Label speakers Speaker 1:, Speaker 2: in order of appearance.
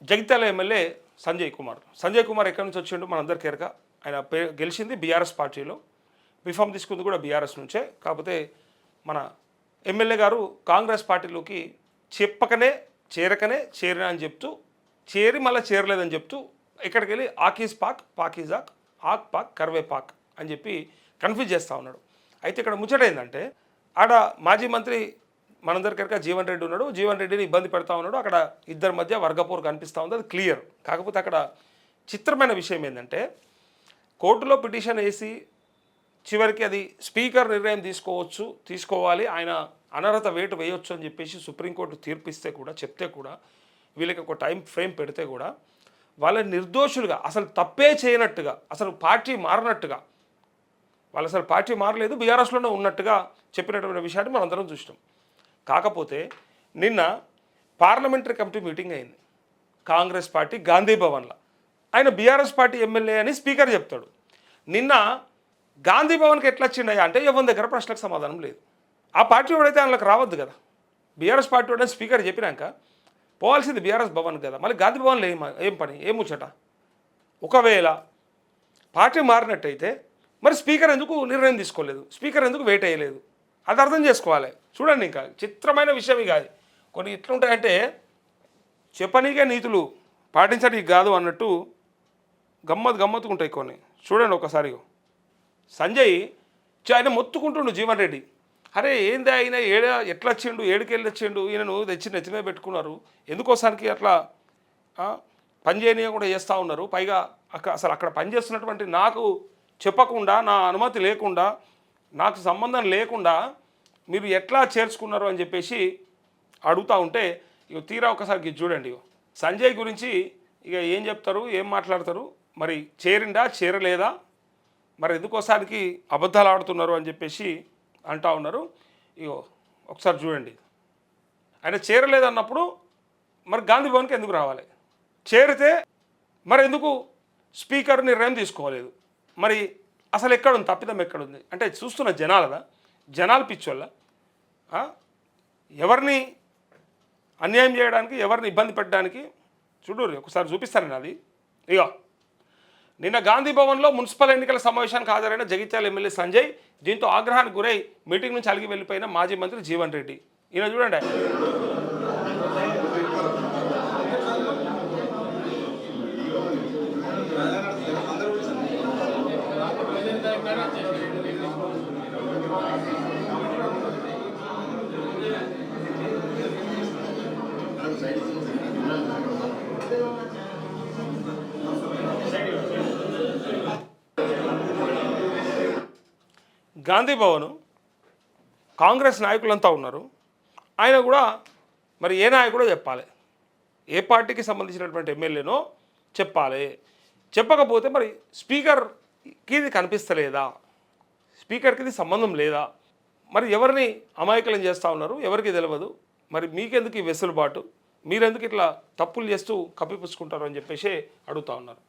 Speaker 1: Jagtial MLA Sanjay Kumar ఎక్కడి నుంచి వచ్చిండు మనందరికీ ఎరక. ఆయన గెలిచింది బీఆర్ఎస్ పార్టీలో, రిఫార్మ్ తీసుకుంది కూడా బీఆర్ఎస్ నుంచే. కాకపోతే మన ఎమ్మెల్యే గారు కాంగ్రెస్ పార్టీలోకి చెప్పకనే చేరిన అని చెప్తూ చేరి మళ్ళీ చేరలేదని చెప్తూ ఇక్కడికి వెళ్ళి ఆకీస్ పాక్ పాకీజాక్ ఆక్ పాక్ కర్వే పాక్ అని చెప్పి కన్ఫ్యూజ్ చేస్తూ ఉన్నాడు. అయితే ఇక్కడ ముచ్చట ఏంటంటే ఆడ మాజీ మంత్రి మనందరికీ జీవన్ రెడ్డి ఉన్నాడు. జీవన్ రెడ్డిని ఇబ్బంది పెడతా ఉన్నాడు. అక్కడ ఇద్దరి మధ్య వర్గపోరు కనిపిస్తూ ఉంది, అది క్లియర్. కాకపోతే అక్కడ చిత్రమైన విషయం ఏంటంటే కోర్టులో పిటిషన్ వేసి చివరికి అది స్పీకర్ నిర్ణయం తీసుకోవాలి, ఆయన అనర్హత వేటు వేయొచ్చు అని చెప్పేసి సుప్రీంకోర్టు తీర్పిస్తే కూడా చెప్తే కూడా వీళ్ళకి ఒక టైం ఫ్రేమ్ పెడితే కూడా వాళ్ళని నిర్దోషులుగా అసలు తప్పే చేయనట్టుగా, అసలు పార్టీ మారినట్టుగా, వాళ్ళు అసలు పార్టీ మారలేదు బీఆర్ఎస్లోనే ఉన్నట్టుగా చెప్పినటువంటి విషయాన్ని మనం అందరం చూసినాం. కాకపోతే నిన్న పార్లమెంటరీ కమిటీ మీటింగ్ అయింది కాంగ్రెస్ పార్టీ గాంధీ భవన్లో. ఆయన బీఆర్ఎస్ పార్టీ ఎమ్మెల్యే అని స్పీకర్ చెప్తాడు. నిన్న గాంధీ భవన్కి ఎట్లా వచ్చిండయా అంటే ఎవరి దగ్గర ప్రశ్నలకు సమాధానం లేదు. ఆ పార్టీ వాడైతే ఆయనకు రావద్దు కదా. బీఆర్ఎస్ పార్టీ వాడని స్పీకర్ చెప్పినాక పోవాల్సింది బీఆర్ఎస్ భవన్ కదా, మళ్ళీ గాంధీ భవన్లో ఏం పని, ఏం ముచ్చట? ఒకవేళ పార్టీ మారినట్టయితే మరి స్పీకర్ ఎందుకు నిర్ణయం తీసుకోలేదు, స్పీకర్ ఎందుకు వెయిట్ అయ్యలేదు, అది అర్థం చేసుకోవాలి. చూడండి, ఇంకా చిత్రమైన విషయం కాదు. కొన్ని ఎట్లుంటాయంటే చెప్పనీకే నీతులు పాటించడానికి కాదు అన్నట్టు గమ్మత్తుగా ఉంటాయి కొన్ని. చూడండి ఒకసారి సంజయ్ ఆయన మొత్తుకుంటుండు జీవన్ రెడ్డి, అరే ఏంది ఆయన ఎట్లా వచ్చిండు, ఏడుకెళ్ళి వచ్చిండు, ఈయనను తెచ్చి నెచ్చిమే పెట్టుకున్నారు, ఎందుకోసానికి అట్లా పని చేయనీయకుండా చేస్తూ ఉన్నారు, పైగా అసలు అక్కడ పనిచేస్తున్నటువంటి నాకు చెప్పకుండా, నా అనుమతి లేకుండా, నాకు సంబంధం లేకుండా మీరు ఎట్లా చేర్చుకున్నారు అని చెప్పేసి అడుగుతూ ఉంటే ఇక తీరా ఒకసారి చూడండి సంజయ్ గురించి ఇక ఏం చెప్తారు, ఏం మాట్లాడతారు, మరి చేరలేదా, మరి ఎందుకోసారికి అబద్ధాలు ఆడుతున్నారు అని చెప్పేసి అంటూ ఉన్నారు. ఇగో ఒకసారి చూడండి. ఆయన చేరలేదన్నప్పుడు మరి గాంధీ భవన్కి ఎందుకు రావాలి, చేరితే మరి ఎందుకు స్పీకర్ నిర్ణయం తీసుకోలేదు, మరి అసలు ఎక్కడుంది, తప్పిదం ఎక్కడుంది అంటే చూస్తున్న జనాలు పిచ్చోళ్ళ, ఎవరిని అన్యాయం చేయడానికి, ఎవరిని ఇబ్బంది పెట్టడానికి. చూడు ఒకసారి చూపిస్తాను అది. ఇక నిన్న గాంధీ భవన్లో మున్సిపల్ ఎన్నికల సమావేశానికి హాజరైన జగిత్యాల ఎమ్మెల్యే సంజయ్, దీంతో ఆగ్రహానికి గురై మీటింగ్ నుంచి అలిగి వెళ్ళిపోయిన మాజీ మంత్రి జీవన్ రెడ్డి. ఈయన చూడండి, గాంధీ భవన్ కాంగ్రెస్ నాయకులంతా ఉన్నారు. ఆయన కూడా మరి ఏ నాయకుడో చెప్పాలి, ఏ పార్టీకి సంబంధించినటువంటి ఎమ్మెల్యేనో చెప్పాలి. చెప్పకపోతే మరి స్పీకర్కి ఇది కనిపిస్తలేదా, స్పీకర్కి ఇది సంబంధం లేదా, మరి ఎవరిని అమాయకులను చేస్తూ ఉన్నారు, ఎవరికి తెలియదు, మరి మీకెందుకు ఈ వెసులుబాటు, మీరెందుకు ఇట్లా తప్పులు చేస్తూ కప్పిపుచ్చుకుంటారు అని చెప్పేసి అడుగుతూ ఉన్నారు.